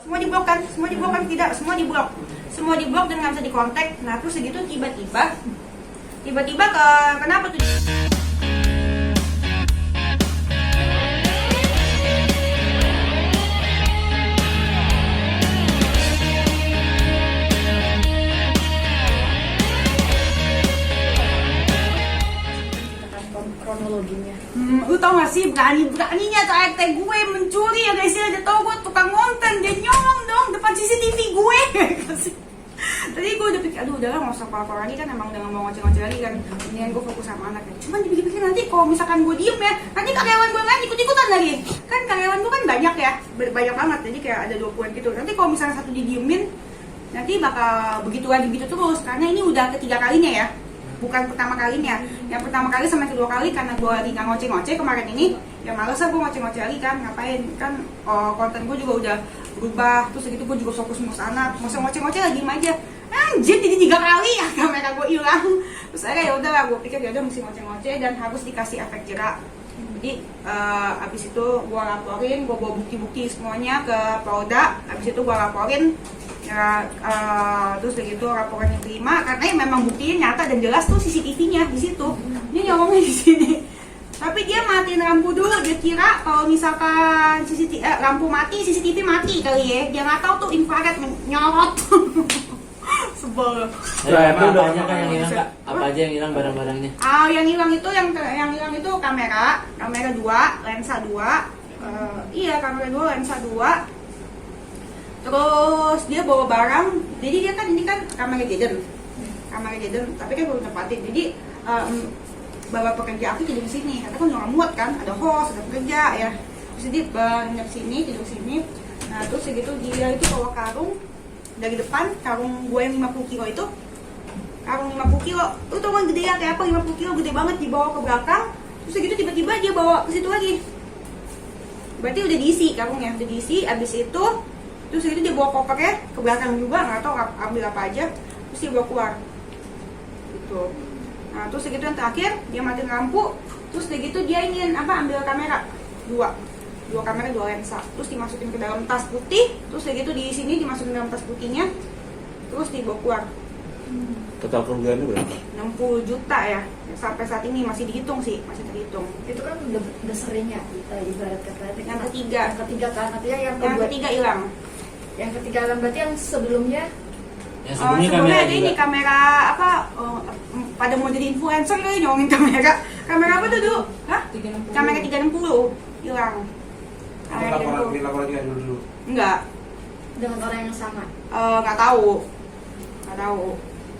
Semua diblok kan? Semua diblok kan? Tidak, semua diblok. Semua diblok dan nggak bisa dikontak. Nah terus segitu tiba-tiba kenapa tuh? Kronologinya. Lu tau gak sih beraninya tuh ART gue mencuri ya guys ya. Dia tau gue tukang konten, dia nyolong dong depan CCTV gue. Tadi gue udah pikir, aduh udahlah gak usah apa-apa lagi kan, emang udah gak mau ngoceh-ngoceh lagi kan. Mendingan gue fokus sama anaknya. Cuman dipikir-pikir nanti kalau misalkan gue diem ya, nanti karyawan gue kan ikut-ikutan lagi. Kan karyawan gue kan banyak ya, banyak banget, jadi kayak ada 20-an gitu. Nanti kalau misalnya satu didiemin, nanti bakal begitu lagi gitu terus. Karena ini udah ketiga kalinya ya, bukan pertama kalinya. Yang pertama kali sama yang kedua kali karena gue lagi gak ngoceh-ngoceh kemarin ini, ya males lah gue ngoceh-ngoceh lagi kan, ngapain kan. Konten gue juga udah berubah, terus segitu gue juga fokus ngurus anak, masa ngoceh-ngoceh lagi diem aja. Anjir, jadi 3 kali ya kamera gue hilang. Terus akhirnya ya udah lah, gue pikir ya udah mesti ngoceh-ngoceh dan harus dikasih efek jerak. Jadi abis itu gue laporin, gue bawa bukti-bukti semuanya ke Polda. Abis itu gue laporin ya, terus begitu laporannya diterima karena ya memang buktinya nyata dan jelas tuh CCTV-nya di situ. Dia nyolongnya di sini. Tapi dia matiin lampu dulu, dia kira kalau misalkan lampu mati, CCTV mati kali ya. Dia nggak tahu tuh infrared nyorot. Sebel. Apa aja kan yang hilang kak? Apa aja yang hilang barang-barangnya? Yang hilang itu kamera 2, lensa 2. Iya, kamera 2, lensa 2. Terus dia bawa barang. Jadi dia kan ini kan kamera Jaden, tapi kan belum tempatin. Jadi bawa pekerja aku tidur di sini. Karena kan nggak muat kan, ada host, ada pekerja ya. Terus dia banyak sini, tidur sini. Nah terus segitu dia itu bawa karung dari depan, karung gue yang 50 kilo itu, karung 50 kilo, lu tau kan gede ya kayak apa, 50 kilo gede banget, dibawa ke belakang. Terus segitu tiba-tiba dia bawa ke situ lagi, berarti udah diisi karungnya, udah diisi. Abis itu terus segitu dia bawa kopernya ke belakang juga, nggak tahu ambil apa aja, terus dia bawa keluar gitu. Nah terus segitu yang terakhir dia matiin lampu, terus segitu dia ingin ambil kamera 2 kamera 2 lensa, terus dimasukin ke dalam tas putih, terus segitu di sini dimasukin dalam tas putihnya, terus dibawa keluar. Total kerugiannya berapa? 60 juta ya, sampai saat ini masih dihitung sih, masih terhitung. Itu kan udah sering ya, ibarat kata. Yang ketiga kan, artinya yang ketiga hilang. Yang ketiga hilang berarti yang sebelumnya. Yang sebelumnya Sebelumnya kamera ada juga. ini kamera pada mau jadi influencer kali nyolongin kamera. Kamera apa tuh dulu? Hah? Kamera 360 hilang. Laporan juga dulu. Enggak. Dengan orang yang sama. Nggak tahu.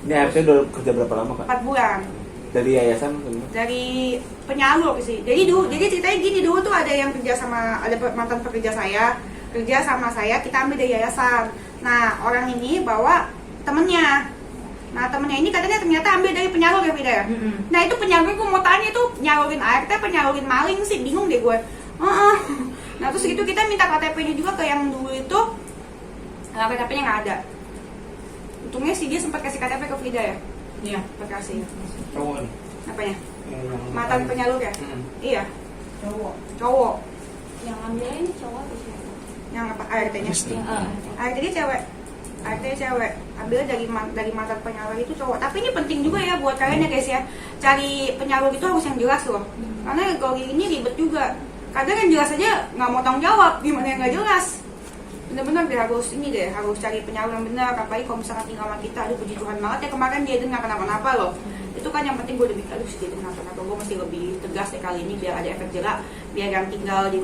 Ini RT udah kerja berapa lama kak? 4 bulan. Dari yayasan? Dari penyalur sih. Jadi ceritanya gini, dulu tuh ada yang kerja sama, ada mantan pekerja saya, kerja sama saya, kita ambil dari yayasan. Nah orang ini bawa temennya. Nah temennya ini katanya ternyata ambil dari penyalur ya Vida ya. Nah itu penyalur, gue mau tanya tuh penyalurin ART, penyalurin maling sih, bingung deh gue. Nah terus gitu kita minta KTP-nya juga ke yang dulu itu, KTP-nya nggak ada. Untungnya sih dia sempat kasih KTP ke Frida ya. Iya, kasih. Cowok nih. Apanya? Mantan penyalur ya? Iya. Cowok. Yang ambilnya ini cowok atau siapa? Yang apa? ART-nya? ART-nya cewek. ART-nya cewek. Ambilnya dari mantan penyalur itu cowok. Tapi ini penting juga ya buat kalian ya guys ya. Cari penyalur itu harus yang jelas loh. Karena kalau ini ribet juga. Kadang yang jelas aja nggak mau tanggung jawab, gimana yang nggak jelas. Bener-bener deh harus cari penyalur yang benar. Apalagi kalau misalkan tinggal sama kita, aduh puji Tuhan banget ya kemarin dia nggak kenapa-napa loh. Itu kan yang penting, gue udah mikir, aduh dia kenapa-napa, gue mesti lebih tegas deh kali ini biar ada efek jerak, biar yang tinggal di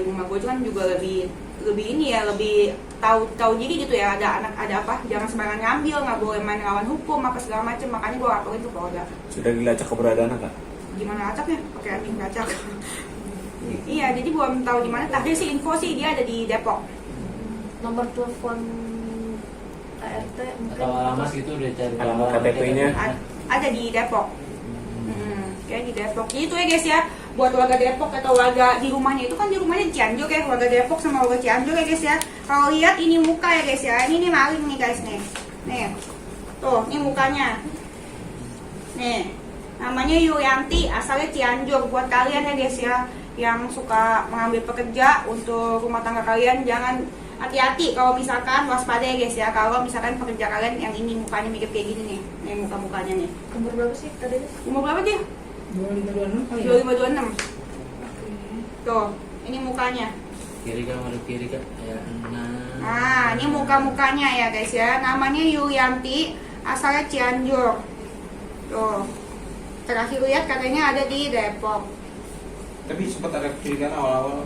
rumah gue kan juga lebih ini ya, lebih tahu diri gitu ya, ada anak ada apa, jangan sembarangan ngambil, nggak boleh main lawan hukum apa segala macem. Makanya gue laporin ke Polda. Sudah dilacak keberadaan kak? Gimana lacaknya? Pakai anjing lacak. Iya, jadi belum tahu di mana. Tadi sih info sih dia ada di Depok. Nomor telepon ART mungkin. Atau alamat gitu udah cari Alamat KTP-nya. Ada di Depok. Kayak di Depok. Jadi itu ya guys ya, buat warga Depok atau warga di rumahnya itu kan, di rumahnya di Cianjur ya, warga Depok sama warga Cianjur ya guys ya. Kalau lihat ini muka ya guys ya, ini maling nih guys nih. Nih. Tuh, ini mukanya. Nih. Namanya Yuyanti, asalnya Cianjur. Buat kalian ya guys ya yang suka mengambil pekerja untuk rumah tangga kalian, jangan hati-hati kalau misalkan waspada ya guys ya, kalau misalkan pekerja kalian yang ini mukanya mirip kayak gini nih, muka-mukanya nih. Umur berapa sih tadi? Umur berapa dia? 2526 kali ya? 2526. Tuh, ini mukanya. Kiri kan, ada kiri kan? Ya, Nah, ini muka-mukanya ya guys ya. Namanya Yulianti, asalnya Cianjur. Tuh. Terakhir lihat katanya ada di Depok. Tapi sempat ada kecurigaan awal-awal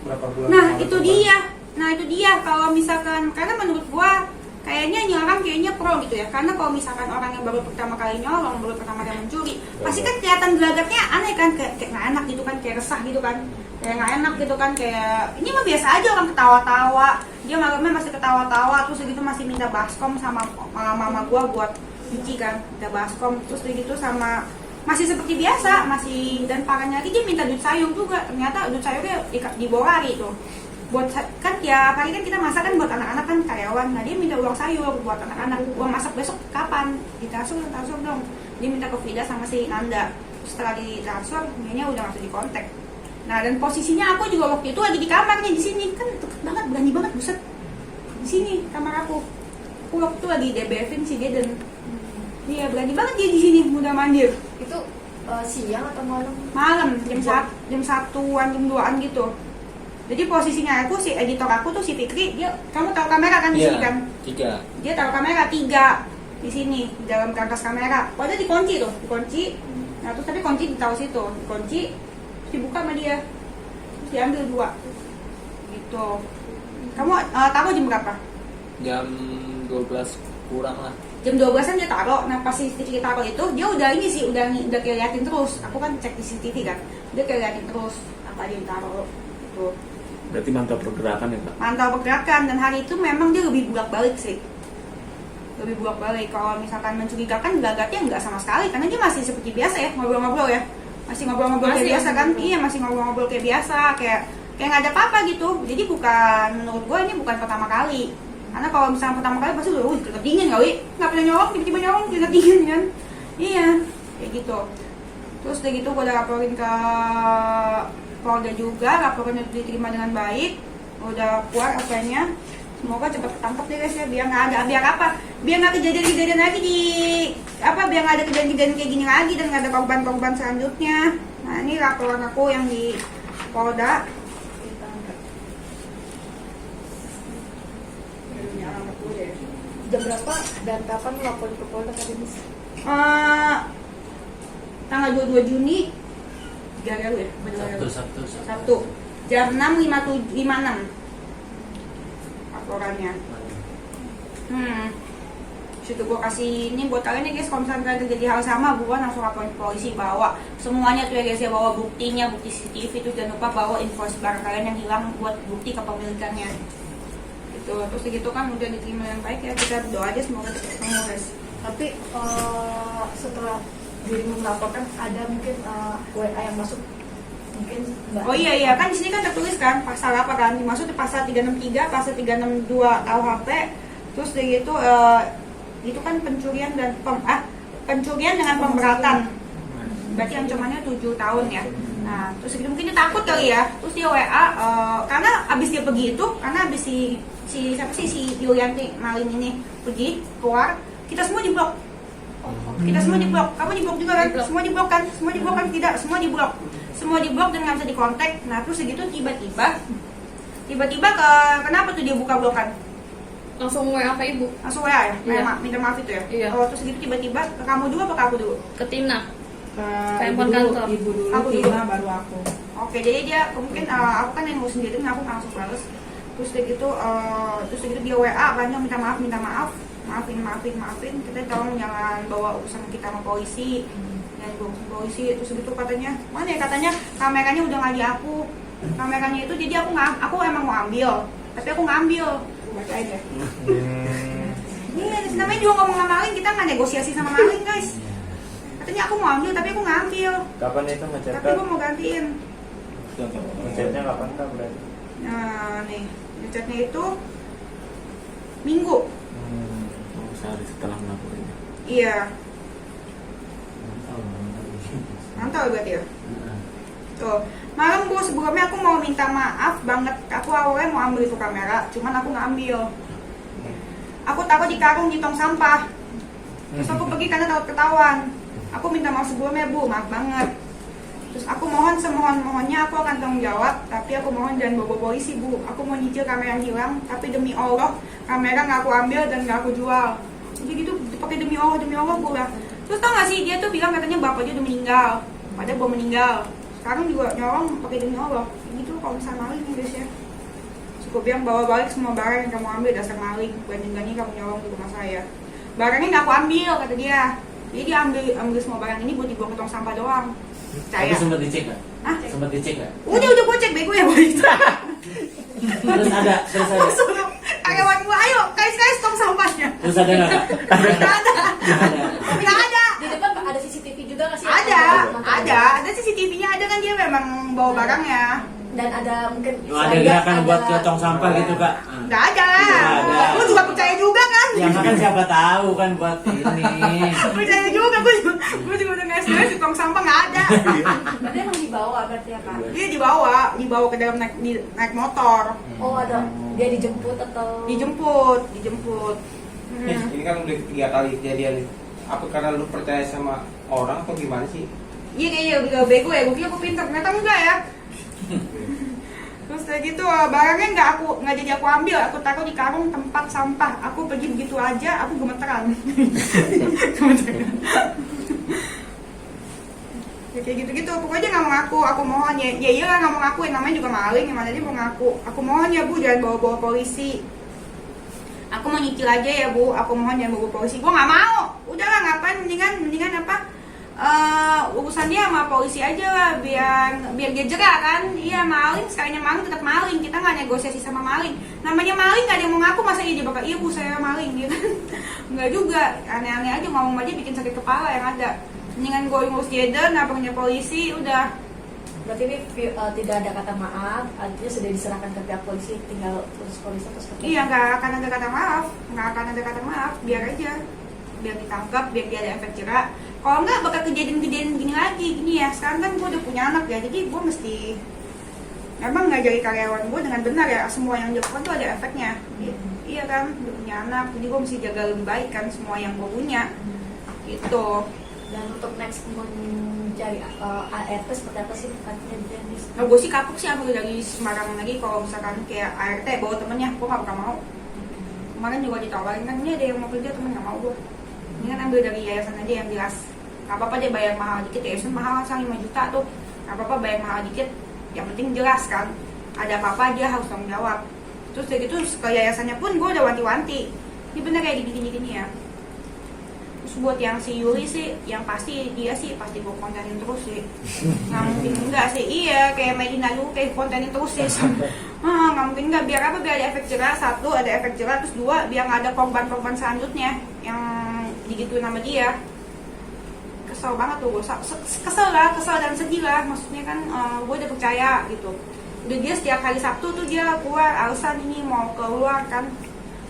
berapa bulan. Nah, awal itu coba. dia. Nah, itu dia kalau misalkan, karena menurut gua kayaknya ini orang kayaknya pro gitu ya. Karena kalau misalkan orang yang baru pertama kali nyolong, baru pertama kali mencuri, pasti kan kelihatan gelagatnya aneh kan, kayak nggak enak gitu kan, kayak resah gitu kan. Kayak nggak enak gitu kan, kayak ini mah biasa aja orang ketawa-tawa. Dia malamnya masih ketawa-tawa, terus gitu masih minta baskom sama mama gua buat cuci kan, minta baskom, terus gitu sama masih seperti biasa, masih, dan parahnya lagi dia minta duit sayur juga. Ternyata duit sayurnya dibawa lari tuh. Buat kan tiap hari kan kita masak kan buat anak-anak kan karyawan. Nah dia minta uang sayur buat anak-anak. Uang masak besok kapan? Ditransfer dong. Dia minta ke Vida sama si Nanda. Setelah ditransfer, dia udah langsung dikontak. Nah dan posisinya aku juga waktu itu lagi di kamarnya di sini kan deket banget, berani banget buset. Di sini kamar aku. Aku waktu itu lagi DBF-in si dia dan dia berani banget dia di sini mudah mandir. Itu siang atau malam? Malam jam 1-an jam 2-an gitu. Jadi posisinya aku, si editor aku tuh si Fikri, dia, kamu taruh kamera kan di sini kan? 3. Dia taruh kamera 3 di sini, di dalam karkas kamera. Padahal dikunci tuh, dikunci. Nah terus tadi kunci ditaruh situ, dikunci, terus dibuka sama dia, terus diambil 2. Gitu. Kamu taruh jam berapa? Jam 12 kurang lah. Jam 12-an dia taruh. Nah pas si Fikri taruh itu, dia udah ini sih, udah kayak liatin terus. Aku kan cek di CCTV kan, dia kayak liatin terus apa dia taruh. Tuh. Berarti mantap pergerakan ya Kak? Mantau pergerakan, dan hari itu memang dia lebih bolak-balik sih. Lebih bolak-balik. Kalau misalkan mencurigakan gelagatnya nggak sama sekali, karena dia masih seperti biasa ya, ngobrol-ngobrol ya. Masih ngobrol-ngobrol kayak biasa kan? Iya, masih ngobrol-ngobrol kayak biasa, kayak nggak ada apa-apa gitu. Jadi bukan, menurut gue ini bukan pertama kali. Karena kalau misalnya pertama kali pasti udah keringet dingin kali. Nggak pernah nyolong, tiba-tiba nyolong keringet dingin kan? Iya, kayak gitu. Terus udah gitu gue udah laporin ke Polda juga, laporannya diterima dengan baik, udah keluar apa-nya. Semoga cepat ketangkep deh guys ya, biar nggak ada, biar apa? Biar nggak kejadian-kejadian lagi di apa? Biar nggak ada kejadian-kejadian kayak gini lagi dan nggak ada korban-korban selanjutnya. Nah ini laporan aku yang di Polda. Jam berapa dan kapan lapor ke Polda tadi Miss? Tanggal 22 Juni 3 ya? Sabtu jam 6.56 laporannya. Situ gue kasih ini buat kalian ya guys, kalau misalnya kalian terjadi hal sama, gue langsung laporin polisi, bawa semuanya tuh ya guys ya, bawa buktinya, bukti CCTV itu, jangan lupa bawa invoice barang kalian yang hilang buat bukti kepemilikannya. Gitu. Terus gitu kan udah diterima yang baik ya, kita doa aja semoga cepat ketemu guys. Tapi setelah dirimu melaporkan ada mungkin WA yang masuk mungkin Mbak. Oh iya kan di sini kan tertulis kan pasal apa kan, dimaksud pasal 363, pasal 362 KUHP. Terus dari itu kan pencurian dan pencurian dengan pemberatan. Berarti ancamannya 7 tahun ya. Nah, terus gitu mungkin dia takut kali ya. Terus dia WA karena abis dia pergi itu, karena abis si siapa sih si Yulianti maling ini pergi keluar, kita semua diblok. Kita semua diblok. Kamu diblok juga kan? Semua diblok kan? Semua diblok kan? Tidak, semua diblok. Semua diblok dan nggak bisa dikontak. Nah terus segitu tiba-tiba kenapa tuh dia buka blokan? Langsung WA ke ibu. Langsung WA ya? Iya. Minta maaf itu ya? Iya. Oh terus segitu tiba-tiba ke kamu juga apa ke aku dulu? Ke Timna. Ke handphone ibu kantor. Ibu dulu, Aku dulu. Tina, baru aku. Oke, jadi dia mungkin aku kan yang mau sendiri, aku langsung bales. Terus gitu dia WA kan, minta maaf, maafin. Kita tolong jangan bawa urusan kita sama polisi, jangan bawa ke polisi. Terus gitu katanya, mana ya katanya kameranya udah nggak di aku. Kameranya itu jadi aku emang mau ambil, tapi aku ngambil. Baca aja. Iya, namanya juga ngomong sama maling, kita nggak negosiasi sama maling guys. Katanya aku mau ambil, tapi aku ngambil. Kapan itu ngechat? Tapi gue mau gantiin. Ngechatnya kapan Kak berarti? Nah nih, ngechatnya itu Minggu. Sehari setelah melakukannya. Iya. Mantap berarti ya. Tuh, Malam Bu, sebelumnya aku mau minta maaf banget. Aku awalnya mau ambil itu kamera, cuman aku nggak ambil. Aku taruh di karung di tong sampah. Terus aku pergi karena takut ketahuan. Aku minta maaf sebelumnya Bu, maaf banget. Terus aku mohon semohon-mohonnya aku akan tanggung jawab, tapi aku mohon jangan bawa polisi Bu. Aku mau nyicil kamera yang hilang, tapi demi Allah kamera nggak aku ambil dan nggak aku jual. Jadi gitu pakai demi Allah Bu lah. Terus tau gak sih dia tuh bilang katanya bapaknya udah meninggal, padahal belum meninggal. Sekarang juga nyolong pakai demi Allah. Gitu kalau misalnya maling nih guys ya. Cukup yang bawa balik semua barang yang kamu ambil dasar maling. Ganti-ganti kamu nyolong di rumah saya. Barangnya nggak aku ambil kata dia. Jadi dia ambil semua barang ini buat dibuang ke tong sampah doang. Tapi Percaya? sempat dicek nggak? Hah? Sempat dicek nggak? Udah gue cek bego ya boy. Terus ada. Suruh karyawan gue ayo kais tong sampahnya. Terus ada nggak? Nggak ada. Nggak ada. Di depan ada CCTV juga nggak sih? Ada CCTV-nya ada kan dia memang bawa barangnya. Dan ada mungkin Ada gerakan buat ke tong sampah gitu kak? Nggak ada. Nggak ada. Lu juga percaya juga kan? Ya kan siapa tahu kan buat ini. Percaya juga, gue juga udah ngasih di tong sampah nggak ada. Berarti emang dibawa berarti ya kak? Dia dibawa ke dalam naik motor, Oh ada, dia dijemput atau? dijemput. Ini kan udah 3 kali kejadian nih. Apa karena lu percaya sama orang atau gimana sih? Iya kayaknya udah bego ya, gue kira gue pintar, ternyata enggak ya. Terus kayak gitu barangnya nggak jadi aku ambil, aku taruh di karung tempat sampah. Aku pergi begitu aja, aku gemeteran. Ya kayak gitu-gitu, pokoknya nggak mau ngaku, aku mohon ya iyalah nggak mau ngakuin, namanya juga maling, gimana dia mau ngaku. Aku mohon ya Bu, jangan bawa polisi. Aku mau nyicil aja ya Bu, aku mohon jangan bawa polisi. Gue nggak mau, udahlah ngapain, mendingan apa? Urusannya sama polisi aja lah, biar dia jerak kan. Iya maling, sekalinya maling tetap maling, kita nggak negosiasi sama maling. Namanya maling nggak ada yang mau ngaku, masa dia bakal iya Bu saya maling gitu kan. Nggak juga, aneh-aneh aja, ngomong aja bikin sakit kepala yang ada. Mendingan gue ngurus jeder, nggak punya polisi, udah. Berarti ini tidak ada kata maaf, artinya sudah diserahkan ke pihak polisi, tinggal urus polisi terus ketemu. Iya nggak akan ada kata maaf, biar aja, biar ditangkap, biar dia ada efek jerak. Kalau nggak bakal kejadian begini lagi, gini ya. Sekarang kan gue udah punya anak ya, jadi gue mesti emang ngajari karyawan gue dengan benar ya. Semua yang dilakukan tuh ada efeknya. Iya kan, udah punya anak, jadi gue mesti jaga lebih baik kan semua yang gue punya. Gitu. Dan untuk next mencari ART seperti apa sih artinya jenis? Nah, gue sih kapok sih ambil dari Semarang lagi. Kalau misalkan kayak ART bawa temennya, gue nggak bakal mau. Kemarin juga ditawarin kan, ini ada yang mau kerja temen nggak mau gue. Ini kan ambil dari yayasan aja yang jelas. Gak apa-apa dia bayar mahal dikit, yayasan mahal kan 5 juta tuh. Gak apa-apa bayar mahal dikit, yang penting jelas kan. Ada apa-apa dia harus tanggung jawab. Terus dari itu ke yayasannya pun gue udah wanti-wanti. Ini bener kayak gini-gini ya. Terus buat yang si Yuli sih, yang pasti dia sih pasti gue kontenin terus sih. Nggak mungkin enggak sih, iya kayak Medina dulu kayak kontenin terus sih. Nggak mungkin enggak, biar apa, biar ada efek jerah. 1, ada efek jerah, terus 2, biar nggak ada korban-korban selanjutnya yang digituin sama dia. Kesel banget tuh gue, kesel dan sedih lah. Maksudnya kan gue udah percaya gitu. Udah dia setiap hari Sabtu tuh dia keluar alasan ini mau keluar kan,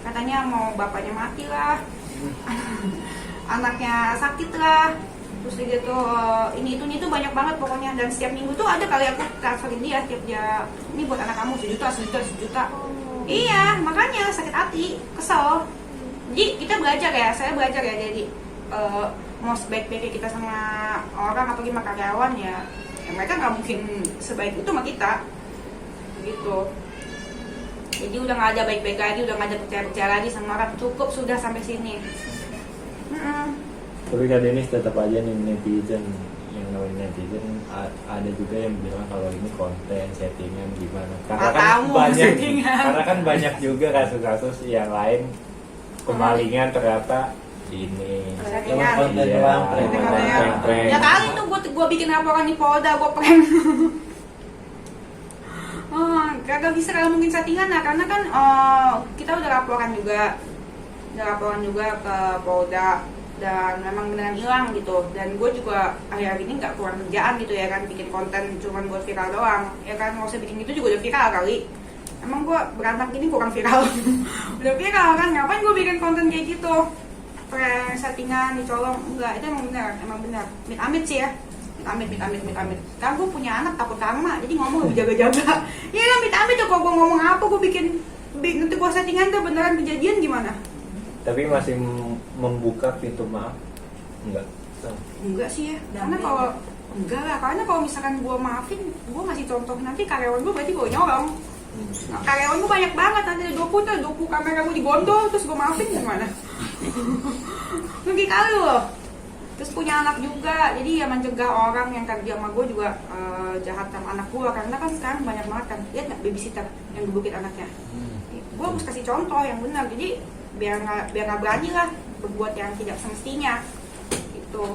katanya mau bapaknya mati lah, anaknya sakit lah, terus gitu ini itu banyak banget pokoknya. Dan setiap minggu tuh ada kali aku transferin dia, setiap dia ini buat anak kamu sejuta. Iya makanya sakit hati, kesel. Jadi kita belajar ya, saya belajar ya, jadi mau sebaik-baiknya kita sama orang atau gimana karyawan ya mereka nggak mungkin sebaik itu sama kita gitu. Jadi udah nggak ada baik-baik lagi, udah nggak ada percaya-percaya lagi sama orang, cukup sudah sampai sini. Tapi Kak Denis tetap aja nih netizen, yang namanya netizen ada juga yang bilang kalau ini konten settingan gimana. Karena kan banyak juga kasus-kasus yang lain kemalingan ternyata ini Settingan. Konten Iya, doang, prank. Ya kali tuh gue bikin laporan di Polda, gue prank. Kagak bisa kalau mungkin settingan lah, karena kan kita udah laporan juga ke Polda dan memang beneran hilang gitu. Dan gue juga akhir-akhir ini nggak kurang kerjaan gitu ya kan, bikin konten cuman buat viral doang ya kan. Mau saya bikin gitu juga udah viral kali. Emang gue beranak gini kurang viral. Udah viral kan, ngapain gue bikin konten kayak gitu, prank settingan dicolong, enggak, itu emang benar. Amit-amit sih ya. Amit. Sekarang gue punya anak takut karma, jadi ngomong lebih jaga-jaga. Iya lah, amit tuh kalau gue ngomong apa, gue bikin nanti gue settingan tuh beneran kejadian gimana? Tapi masih membuka pintu maaf? Enggak sih ya, karena kalau misalkan gue maafin, gue ngasih contoh nanti karyawan gue berarti gue nyolong. Nah, karyawan gue banyak banget, nanti ada 20 kamera gue digondol, terus gue maafin gimana? Rugi kali loh. Terus punya anak juga, jadi ya mencegah orang yang kerja sama gue juga jahat sama anak gue. Karena kan sekarang banyak banget kan, lihat nggak babysitter yang gebukin anaknya. Gue harus kasih contoh yang benar, jadi biar nggak berani lah berbuat yang tidak semestinya gitu.